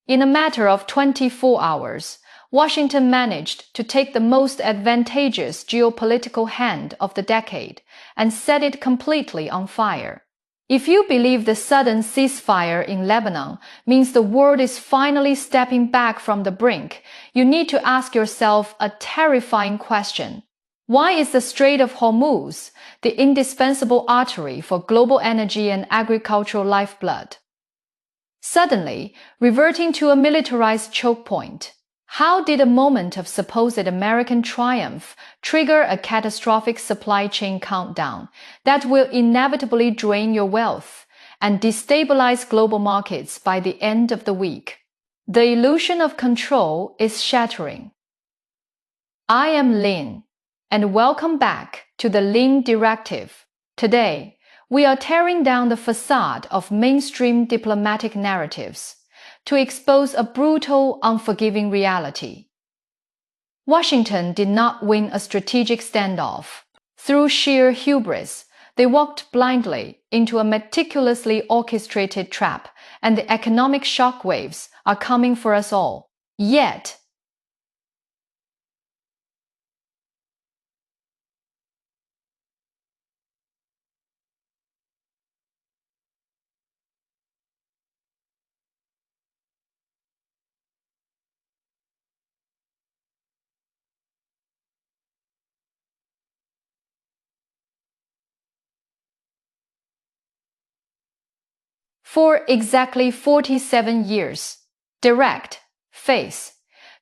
In a matter of 24 hours, Washington managed to take the most advantageous geopolitical hand of the decade and set it completely on fire. If you believe the sudden ceasefire in Lebanon means the world is finally stepping back from the brink, you need to ask yourself a terrifying question. Why is the Strait of Hormuz the indispensable artery for global energy and agricultural lifeblood suddenly reverting to a militarized choke point? How did a moment of supposed American triumph trigger a catastrophic supply chain countdown that will inevitably drain your wealth and destabilize global markets by the end of the week? The illusion of control is shattering. I am Lin, and welcome back to the Lin Directive. Today, we are tearing down the facade of mainstream diplomatic narratives to expose a brutal, unforgiving reality. Washington did not win a strategic standoff. Through sheer hubris, they walked blindly into a meticulously orchestrated trap, and the economic shockwaves are coming for us all. Yet, for exactly 47 years, direct,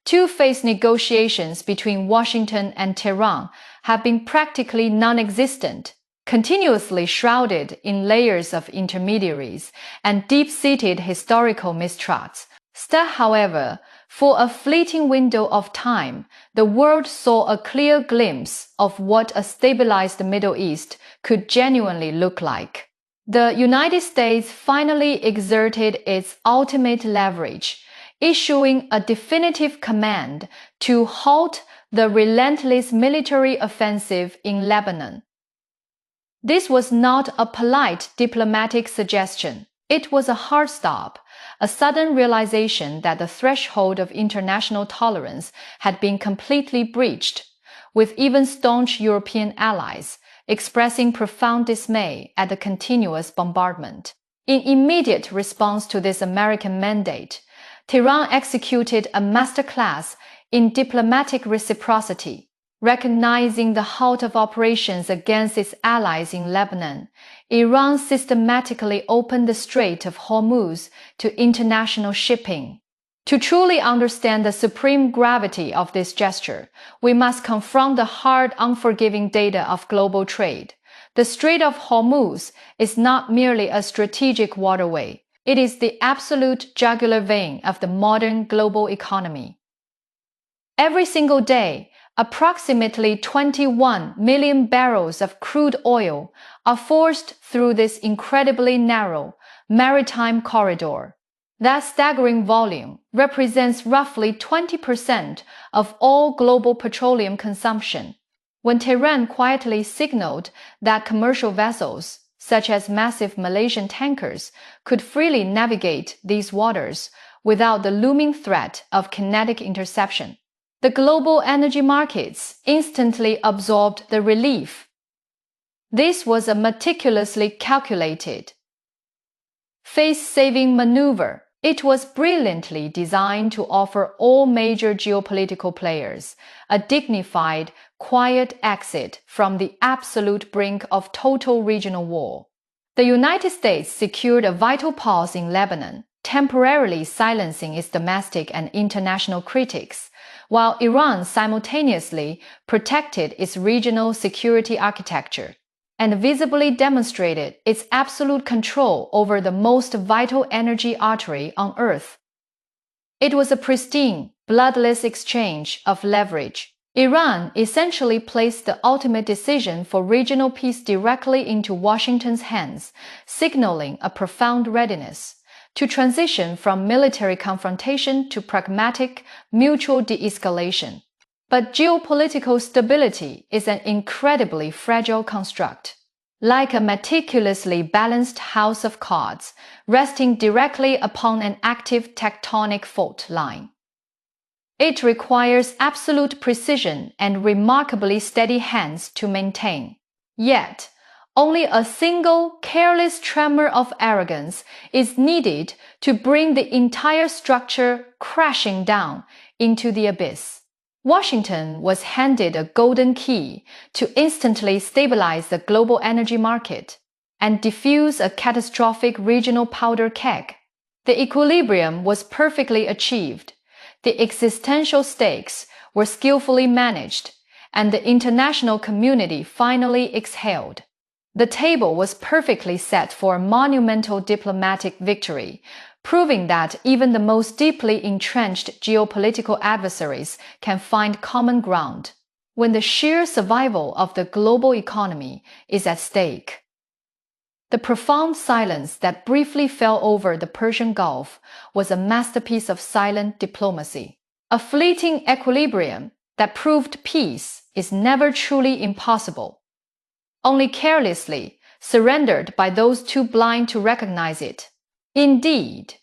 two-phase negotiations between Washington and Tehran have been practically non-existent, continuously shrouded in layers of intermediaries and deep-seated historical mistrusts. However, for a fleeting window of time, the world saw a clear glimpse of what a stabilized Middle East could genuinely look like. The United States finally exerted its ultimate leverage, issuing a definitive command to halt the relentless military offensive in Lebanon. This was not a polite diplomatic suggestion. It was a hard stop, a sudden realization that the threshold of international tolerance had been completely breached, with even staunch European allies expressing profound dismay at the continuous bombardment. In immediate response to this American mandate, Tehran executed a masterclass in diplomatic reciprocity. Recognizing the halt of operations against its allies in Lebanon, Iran systematically opened the Strait of Hormuz to international shipping. To truly understand the supreme gravity of this gesture, we must confront the hard, unforgiving data of global trade. The Strait of Hormuz is not merely a strategic waterway. It is the absolute jugular vein of the modern global economy. Every single day, approximately 21 million barrels of crude oil are forced through this incredibly narrow maritime corridor. That staggering volume represents roughly 20% of all global petroleum consumption. When Tehran quietly signaled that commercial vessels, such as massive Malaysian tankers, could freely navigate these waters without the looming threat of kinetic interception, the global energy markets instantly absorbed the relief. This was a meticulously calculated, face-saving maneuver. It was brilliantly designed to offer all major geopolitical players a dignified, quiet exit from the absolute brink of total regional war. The United States secured a vital pause in Lebanon, temporarily silencing its domestic and international critics, while Iran simultaneously protected its regional security architecture and visibly demonstrated its absolute control over the most vital energy artery on Earth. It was a pristine, bloodless exchange of leverage. Iran essentially placed the ultimate decision for regional peace directly into Washington's hands, signaling a profound readiness to transition from military confrontation to pragmatic, mutual de-escalation. But geopolitical stability is an incredibly fragile construct. like a meticulously balanced house of cards, resting directly upon an active tectonic fault line. It requires absolute precision and remarkably steady hands to maintain. Yet, only a single careless tremor of arrogance is needed to bring the entire structure crashing down into the abyss. Washington was handed a golden key to instantly stabilize the global energy market and defuse a catastrophic regional powder keg. The equilibrium was perfectly achieved. The existential stakes were skillfully managed, and the international community finally exhaled. The table was perfectly set for a monumental diplomatic victory, proving that even the most deeply entrenched geopolitical adversaries can find common ground when the sheer survival of the global economy is at stake. The profound silence that briefly fell over the Persian Gulf was a masterpiece of silent diplomacy, a fleeting equilibrium that proved peace is never truly impossible, only carelessly surrendered by those too blind to recognize it. Indeed,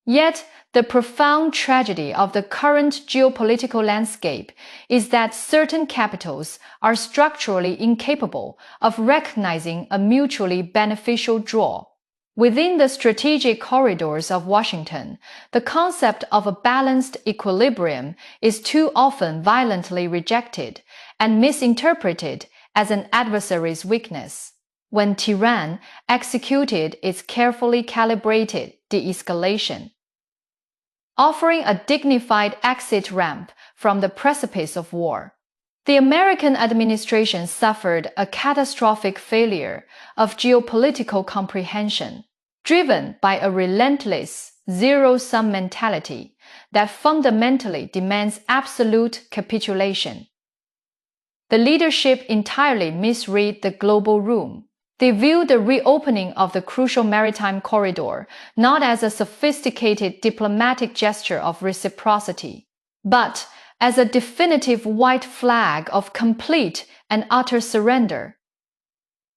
yet, the profound tragedy of the current geopolitical landscape is that certain capitals are structurally incapable of recognizing a mutually beneficial draw. Within the strategic corridors of Washington, the concept of a balanced equilibrium is too often violently rejected and misinterpreted as an adversary's weakness. When Tehran executed its carefully calibrated de-escalation, offering a dignified exit ramp from the precipice of war, the American administration suffered a catastrophic failure of geopolitical comprehension, driven by a relentless, zero-sum mentality that fundamentally demands absolute capitulation. The leadership entirely misread the global room. They viewed the reopening of the crucial maritime corridor not as a sophisticated diplomatic gesture of reciprocity, but as a definitive white flag of complete and utter surrender.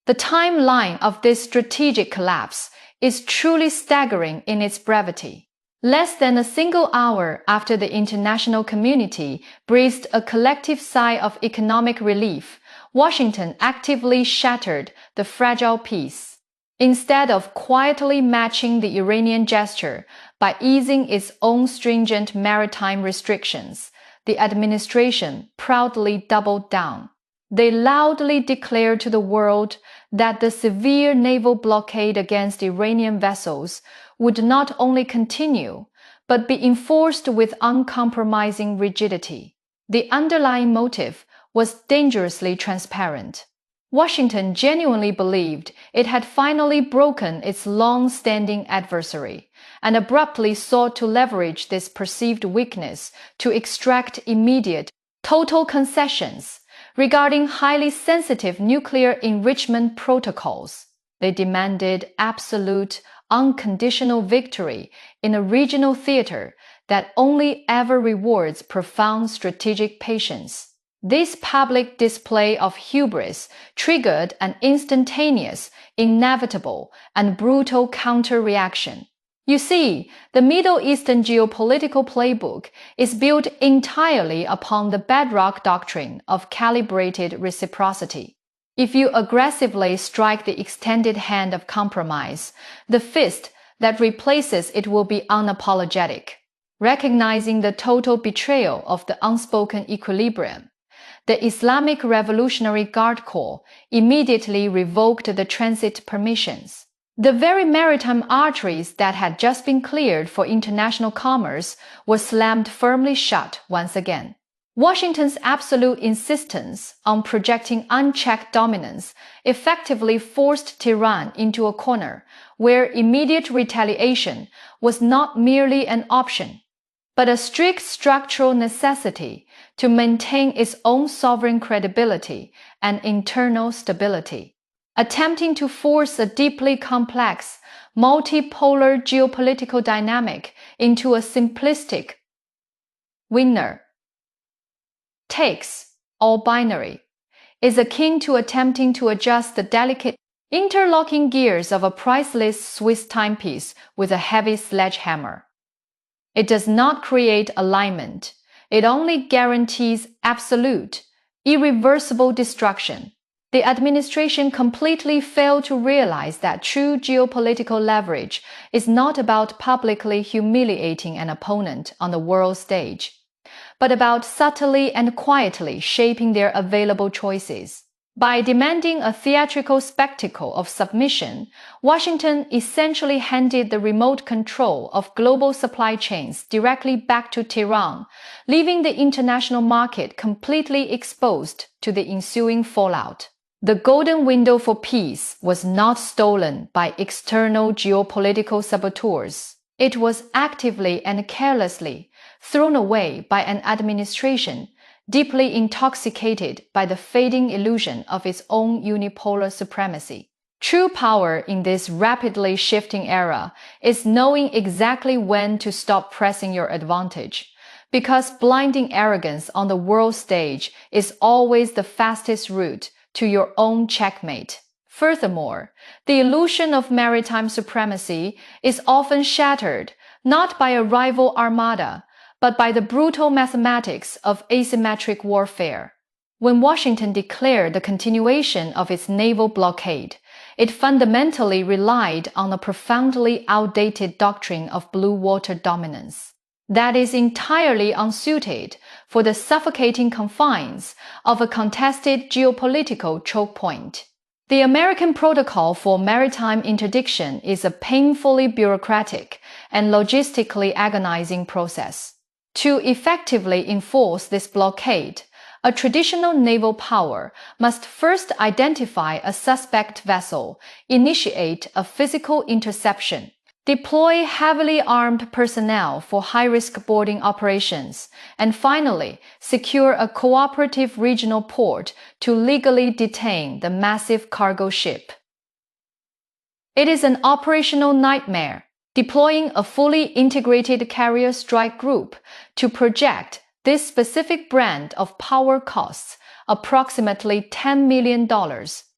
The timeline of this strategic collapse is truly staggering in its brevity. Less than a single hour after the international community breathed a collective sigh of economic relief, Washington actively shattered the fragile peace. Instead of quietly matching the Iranian gesture by easing its own stringent maritime restrictions, the administration proudly doubled down. They loudly declared to the world that the severe naval blockade against Iranian vessels would not only continue, but be enforced with uncompromising rigidity. The underlying motive was dangerously transparent. Washington genuinely believed it had finally broken its long-standing adversary, and abruptly sought to leverage this perceived weakness to extract immediate, total concessions regarding highly sensitive nuclear enrichment protocols. They demanded absolute, unconditional victory in a regional theater that only ever rewards profound strategic patience. This public display of hubris triggered an instantaneous, inevitable, and brutal counter-reaction. You see, the Middle Eastern geopolitical playbook is built entirely upon the bedrock doctrine of calibrated reciprocity. If you aggressively strike the extended hand of compromise, the fist that replaces it will be unapologetic. Recognizing the total betrayal of the unspoken equilibrium, the Islamic Revolutionary Guard Corps immediately revoked the transit permissions. The very maritime arteries that had just been cleared for international commerce were slammed firmly shut once again. Washington's absolute insistence on projecting unchecked dominance effectively forced Tehran into a corner where immediate retaliation was not merely an option, but a strict structural necessity to maintain its own sovereign credibility and internal stability. Attempting to force a deeply complex, multipolar geopolitical dynamic into a simplistic winner takes all binary is akin to attempting to adjust the delicate interlocking gears of a priceless Swiss timepiece with a heavy sledgehammer. It does not create alignment. It only guarantees absolute, irreversible destruction. The administration completely failed to realize that true geopolitical leverage is not about publicly humiliating an opponent on the world stage, but about subtly and quietly shaping their available choices. By demanding a theatrical spectacle of submission, Washington essentially handed the remote control of global supply chains directly back to Tehran, leaving the international market completely exposed to the ensuing fallout. The golden window for peace was not stolen by external geopolitical saboteurs. It was actively and carelessly thrown away by an administration deeply intoxicated by the fading illusion of its own unipolar supremacy. True power in this rapidly shifting era is knowing exactly when to stop pressing your advantage, because blinding arrogance on the world stage is always the fastest route to your own checkmate. Furthermore, the illusion of maritime supremacy is often shattered not by a rival armada, but by the brutal mathematics of asymmetric warfare. When Washington declared the continuation of its naval blockade, it fundamentally relied on a profoundly outdated doctrine of blue water dominance that is entirely unsuited for the suffocating confines of a contested geopolitical choke point. The American Protocol for Maritime Interdiction is a painfully bureaucratic and logistically agonizing process. To effectively enforce this blockade, a traditional naval power must first identify a suspect vessel, initiate a physical interception, deploy heavily armed personnel for high-risk boarding operations, and finally, secure a cooperative regional port to legally detain the massive cargo ship. It is an operational nightmare, deploying a fully integrated carrier strike group to project this specific brand of power costs approximately $10 million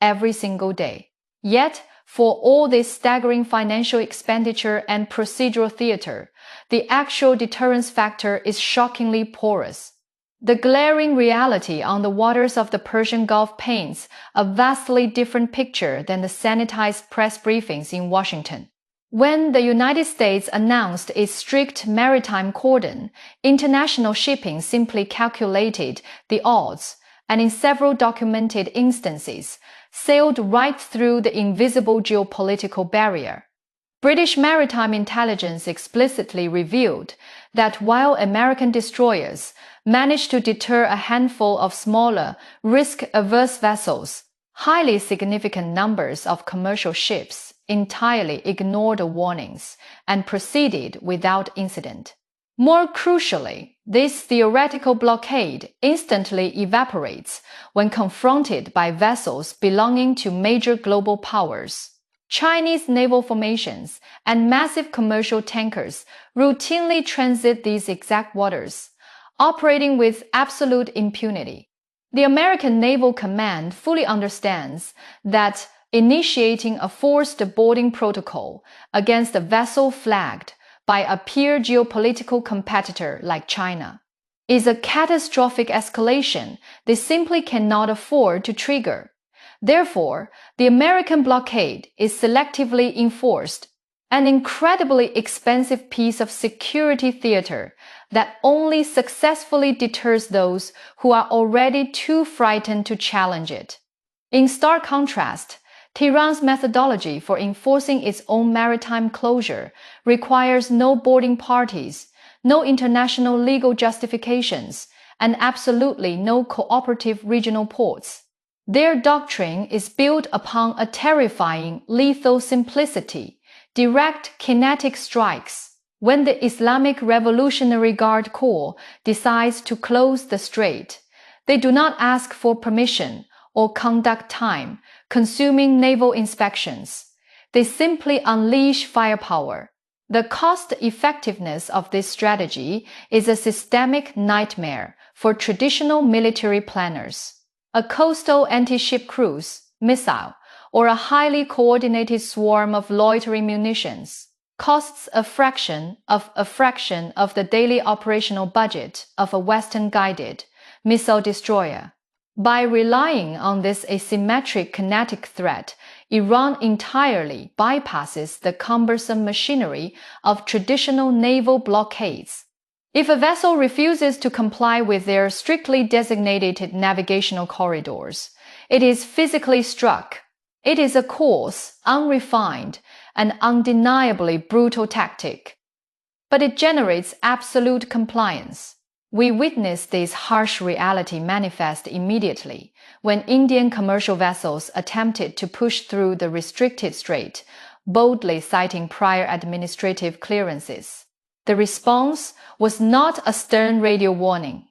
every single day. Yet, for all this staggering financial expenditure and procedural theater, the actual deterrence factor is shockingly porous. The glaring reality on the waters of the Persian Gulf paints a vastly different picture than the sanitized press briefings in Washington. When the United States announced its strict maritime cordon, international shipping simply calculated the odds and in several documented instances, sailed right through the invisible geopolitical barrier. British maritime intelligence explicitly revealed that while American destroyers managed to deter a handful of smaller, risk-averse vessels, highly significant numbers of commercial ships entirely ignored the warnings and proceeded without incident. More crucially, this theoretical blockade instantly evaporates when confronted by vessels belonging to major global powers. Chinese naval formations and massive commercial tankers routinely transit these exact waters, operating with absolute impunity. The American Naval Command fully understands that initiating a forced boarding protocol against a vessel flagged by a peer geopolitical competitor like China is a catastrophic escalation they simply cannot afford to trigger. Therefore, the American blockade is selectively enforced, an incredibly expensive piece of security theater that only successfully deters those who are already too frightened to challenge it. In stark contrast, Tehran's methodology for enforcing its own maritime closure requires no boarding parties, no international legal justifications, and absolutely no cooperative regional ports. Their doctrine is built upon a terrifying, lethal simplicity, direct kinetic strikes. When the Islamic Revolutionary Guard Corps decides to close the strait, they do not ask for permission or conduct time-consuming naval inspections. They simply unleash firepower. The cost-effectiveness of this strategy is a systemic nightmare for traditional military planners. A coastal anti-ship cruise, missile, or a highly coordinated swarm of loitering munitions costs a fraction of the daily operational budget of a Western-guided missile destroyer. By relying on this asymmetric kinetic threat, Iran entirely bypasses the cumbersome machinery of traditional naval blockades. If a vessel refuses to comply with their strictly designated navigational corridors, it is physically struck. It is a coarse, unrefined, and undeniably brutal tactic. But it generates absolute compliance. We witnessed this harsh reality manifest immediately when Indian commercial vessels attempted to push through the restricted strait, boldly citing prior administrative clearances. The response was not a stern radio warning.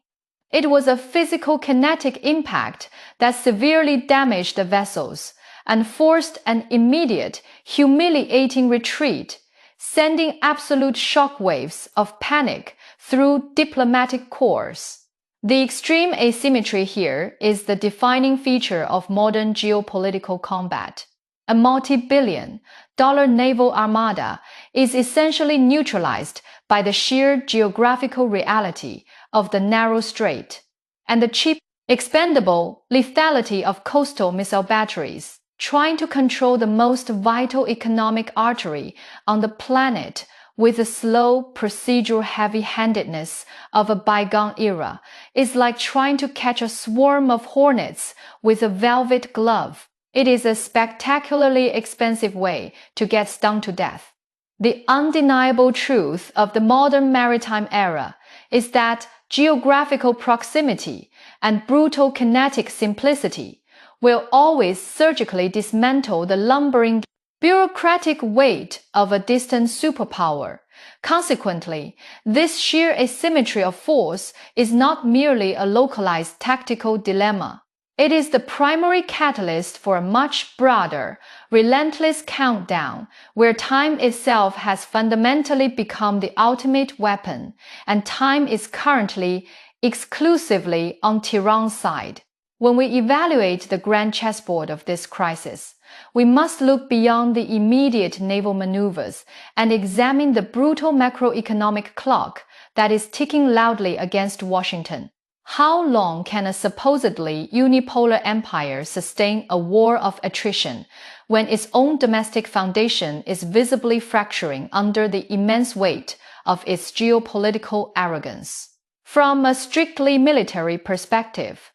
It was a physical kinetic impact that severely damaged the vessels and forced an immediate, humiliating retreat, sending absolute shockwaves of panic through diplomatic corps. The extreme asymmetry here is the defining feature of modern geopolitical combat. A multi-billion-dollar naval armada is essentially neutralized by the sheer geographical reality of the narrow strait and the cheap, expendable lethality of coastal missile batteries. Trying to control the most vital economic artery on the planet with the slow, procedural heavy-handedness of a bygone era is like trying to catch a swarm of hornets with a velvet glove. It is a spectacularly expensive way to get stung to death. The undeniable truth of the modern maritime era is that geographical proximity and brutal kinetic simplicity will always surgically dismantle the lumbering, bureaucratic weight of a distant superpower. Consequently, this sheer asymmetry of force is not merely a localized tactical dilemma. It is the primary catalyst for a much broader, relentless countdown, where time itself has fundamentally become the ultimate weapon, and time is currently exclusively on Tehran's side. When we evaluate the grand chessboard of this crisis, we must look beyond the immediate naval maneuvers and examine the brutal macroeconomic clock that is ticking loudly against Washington. How long can a supposedly unipolar empire sustain a war of attrition when its own domestic foundation is visibly fracturing under the immense weight of its geopolitical arrogance? From a strictly military perspective,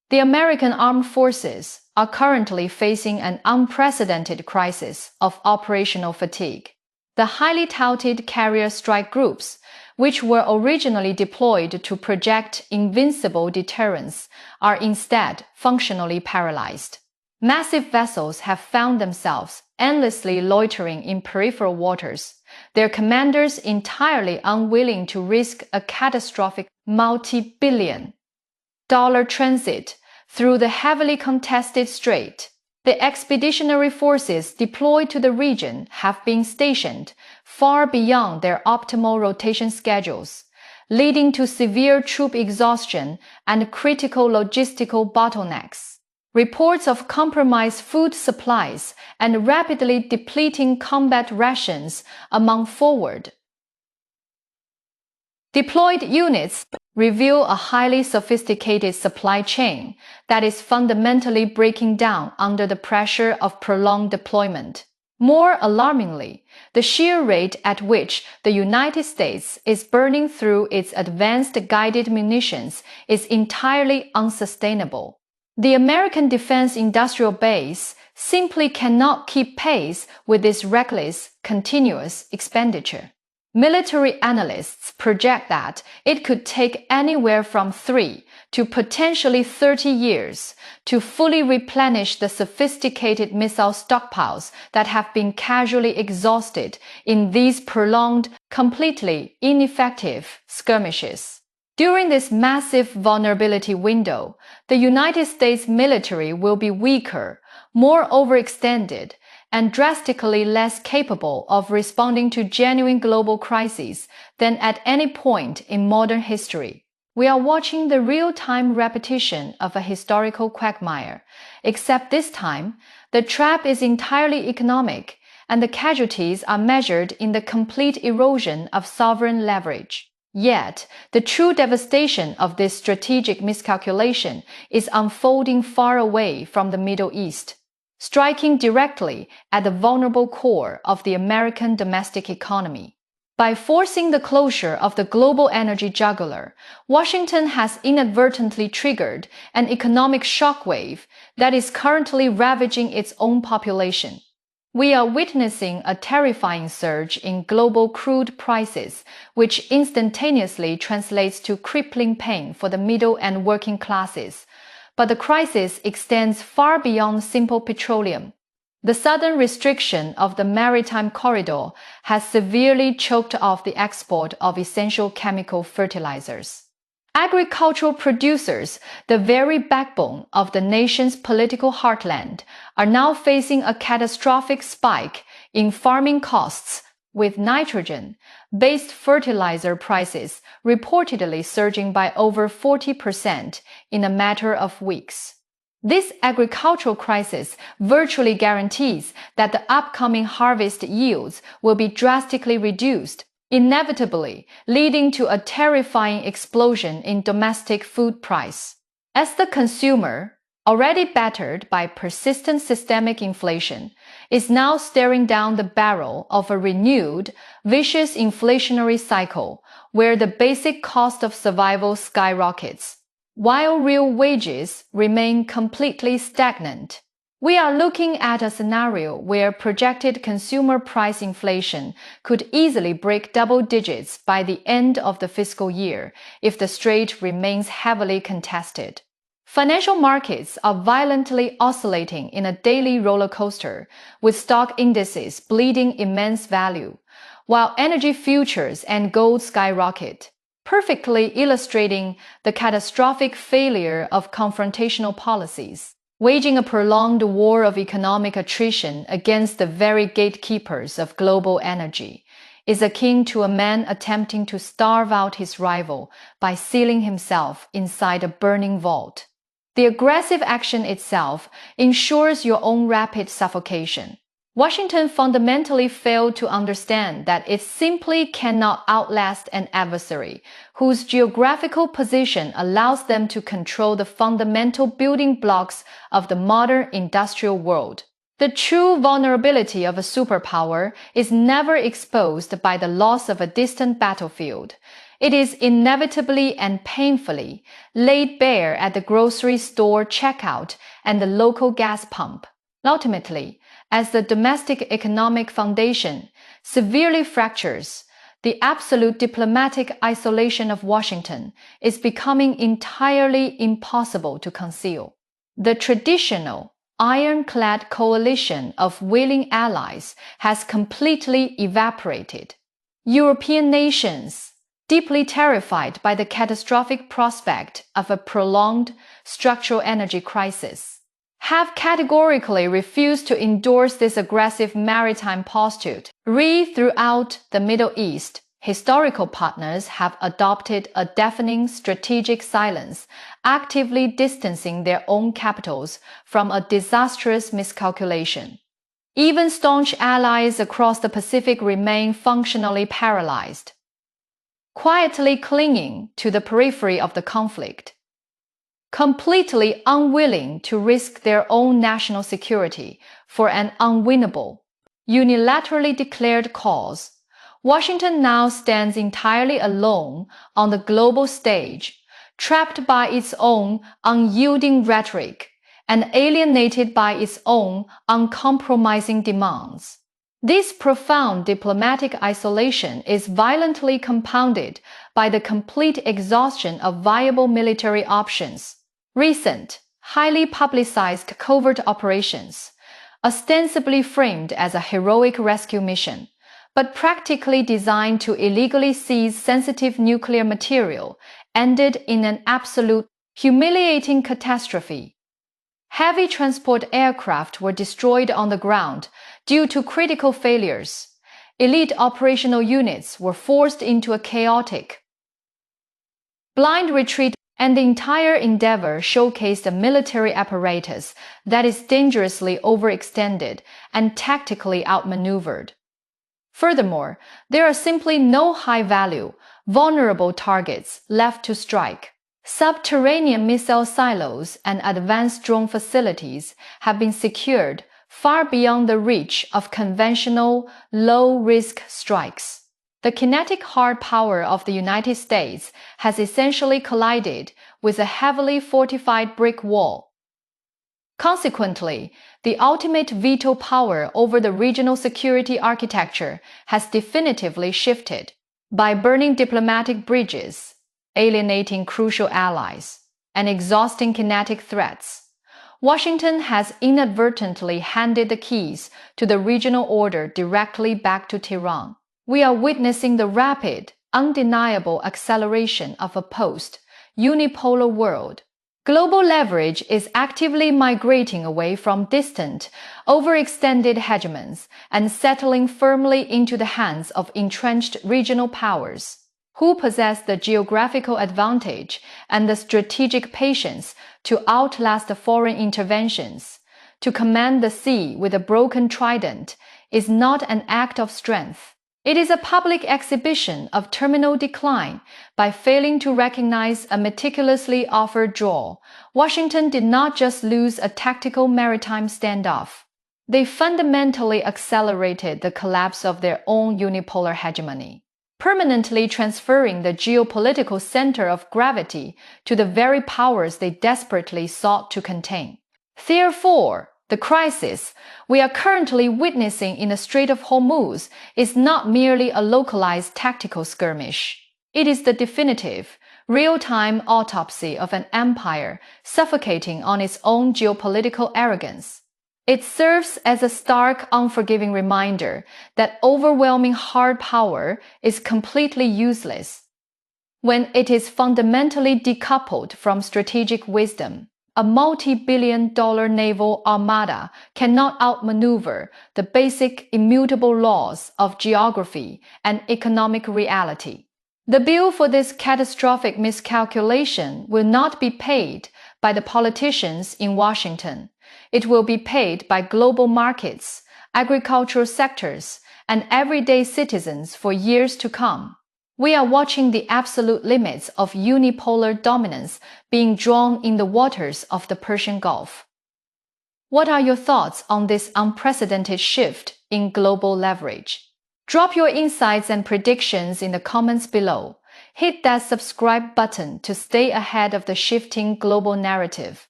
the American armed forces are currently facing an unprecedented crisis of operational fatigue. The highly touted carrier strike groups, which were originally deployed to project invincible deterrence, are instead functionally paralyzed. Massive vessels have found themselves endlessly loitering in peripheral waters, their commanders entirely unwilling to risk a catastrophic multi-billion-dollar transit through the heavily contested strait. The expeditionary forces deployed to the region have been stationed far beyond their optimal rotation schedules, leading to severe troop exhaustion and critical logistical bottlenecks. Reports of compromised food supplies and rapidly depleting combat rations among forward deployed units reveal a highly sophisticated supply chain that is fundamentally breaking down under the pressure of prolonged deployment. More alarmingly, the sheer rate at which the United States is burning through its advanced guided munitions is entirely unsustainable. The American defense industrial base simply cannot keep pace with this reckless, continuous expenditure. Military analysts project that it could take anywhere from 3 to potentially 30 years to fully replenish the sophisticated missile stockpiles that have been casually exhausted in these prolonged, completely ineffective skirmishes. During this massive vulnerability window, the United States military will be weaker, more overextended, and drastically less capable of responding to genuine global crises than at any point in modern history. We are watching the real-time repetition of a historical quagmire, except this time, the trap is entirely economic, and the casualties are measured in the complete erosion of sovereign leverage. Yet, the true devastation of this strategic miscalculation is unfolding far away from the Middle East, striking directly at the vulnerable core of the American domestic economy. By forcing the closure of the global energy jugular, Washington has inadvertently triggered an economic shockwave that is currently ravaging its own population. We are witnessing a terrifying surge in global crude prices, which instantaneously translates to crippling pain for the middle and working classes. But the crisis extends far beyond simple petroleum. The sudden restriction of the maritime corridor has severely choked off the export of essential chemical fertilizers. Agricultural producers, the very backbone of the nation's political heartland, are now facing a catastrophic spike in farming costs, with nitrogen-based fertilizer prices reportedly surging by over 40% in a matter of weeks. This agricultural crisis virtually guarantees that the upcoming harvest yields will be drastically reduced, inevitably leading to a terrifying explosion in domestic food price. As the consumer, already battered by persistent systemic inflation, is now staring down the barrel of a renewed, vicious inflationary cycle where the basic cost of survival skyrockets, while real wages remain completely stagnant. We are looking at a scenario where projected consumer price inflation could easily break double digits by the end of the fiscal year if the strait remains heavily contested. Financial markets are violently oscillating in a daily roller coaster, with stock indices bleeding immense value, while energy futures and gold skyrocket, perfectly illustrating the catastrophic failure of confrontational policies. Waging a prolonged war of economic attrition against the very gatekeepers of global energy is akin to a man attempting to starve out his rival by sealing himself inside a burning vault. The aggressive action itself ensures your own rapid suffocation. Washington fundamentally failed to understand that it simply cannot outlast an adversary whose geographical position allows them to control the fundamental building blocks of the modern industrial world. The true vulnerability of a superpower is never exposed by the loss of a distant battlefield. It is inevitably and painfully laid bare at the grocery store checkout and the local gas pump. Ultimately, as the domestic economic foundation severely fractures, the absolute diplomatic isolation of Washington is becoming entirely impossible to conceal. The traditional, ironclad coalition of willing allies has completely evaporated. European nations, deeply terrified by the catastrophic prospect of a prolonged structural energy crisis, have categorically refused to endorse this aggressive maritime posture. Throughout the Middle East, historical partners have adopted a deafening strategic silence, actively distancing their own capitals from a disastrous miscalculation. Even staunch allies across the Pacific remain functionally paralyzed, quietly clinging to the periphery of the conflict, completely unwilling to risk their own national security for an unwinnable, unilaterally declared cause. Washington now stands entirely alone on the global stage, trapped by its own unyielding rhetoric and alienated by its own uncompromising demands. This profound diplomatic isolation is violently compounded by the complete exhaustion of viable military options. Recent, highly publicized covert operations, ostensibly framed as a heroic rescue mission, but practically designed to illegally seize sensitive nuclear material, ended in an absolute, humiliating catastrophe. Heavy transport aircraft were destroyed on the ground due to critical failures. Elite operational units were forced into a chaotic, blind retreat, and the entire endeavor showcased a military apparatus that is dangerously overextended and tactically outmaneuvered. Furthermore, there are simply no high-value, vulnerable targets left to strike. Subterranean missile silos and advanced drone facilities have been secured far beyond the reach of conventional, low-risk strikes. The kinetic hard power of the United States has essentially collided with a heavily fortified brick wall. Consequently, the ultimate veto power over the regional security architecture has definitively shifted. By burning diplomatic bridges, alienating crucial allies, and exhausting kinetic threats, Washington has inadvertently handed the keys to the regional order directly back to Tehran. We are witnessing the rapid, undeniable acceleration of a post-unipolar world. Global leverage is actively migrating away from distant, overextended hegemons and settling firmly into the hands of entrenched regional powers, who possess the geographical advantage and the strategic patience to outlast foreign interventions. To command the sea with a broken trident is not an act of strength. It is a public exhibition of terminal decline. By failing to recognize a meticulously offered draw, Washington did not just lose a tactical maritime standoff. They fundamentally accelerated the collapse of their own unipolar hegemony, permanently transferring the geopolitical center of gravity to the very powers they desperately sought to contain. Therefore, the crisis we are currently witnessing in the Strait of Hormuz is not merely a localized tactical skirmish. It is the definitive, real-time autopsy of an empire suffocating on its own geopolitical arrogance. It serves as a stark, unforgiving reminder that overwhelming hard power is completely useless when it is fundamentally decoupled from strategic wisdom. A multi-billion-dollar naval armada cannot outmaneuver the basic immutable laws of geography and economic reality. The bill for this catastrophic miscalculation will not be paid by the politicians in Washington. It will be paid by global markets, agricultural sectors, and everyday citizens for years to come. We are watching the absolute limits of unipolar dominance being drawn in the waters of the Persian Gulf. What are your thoughts on this unprecedented shift in global leverage? Drop your insights and predictions in the comments below. Hit that subscribe button to stay ahead of the shifting global narrative.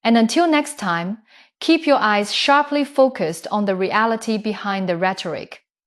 And until next time, keep your eyes sharply focused on the reality behind the rhetoric.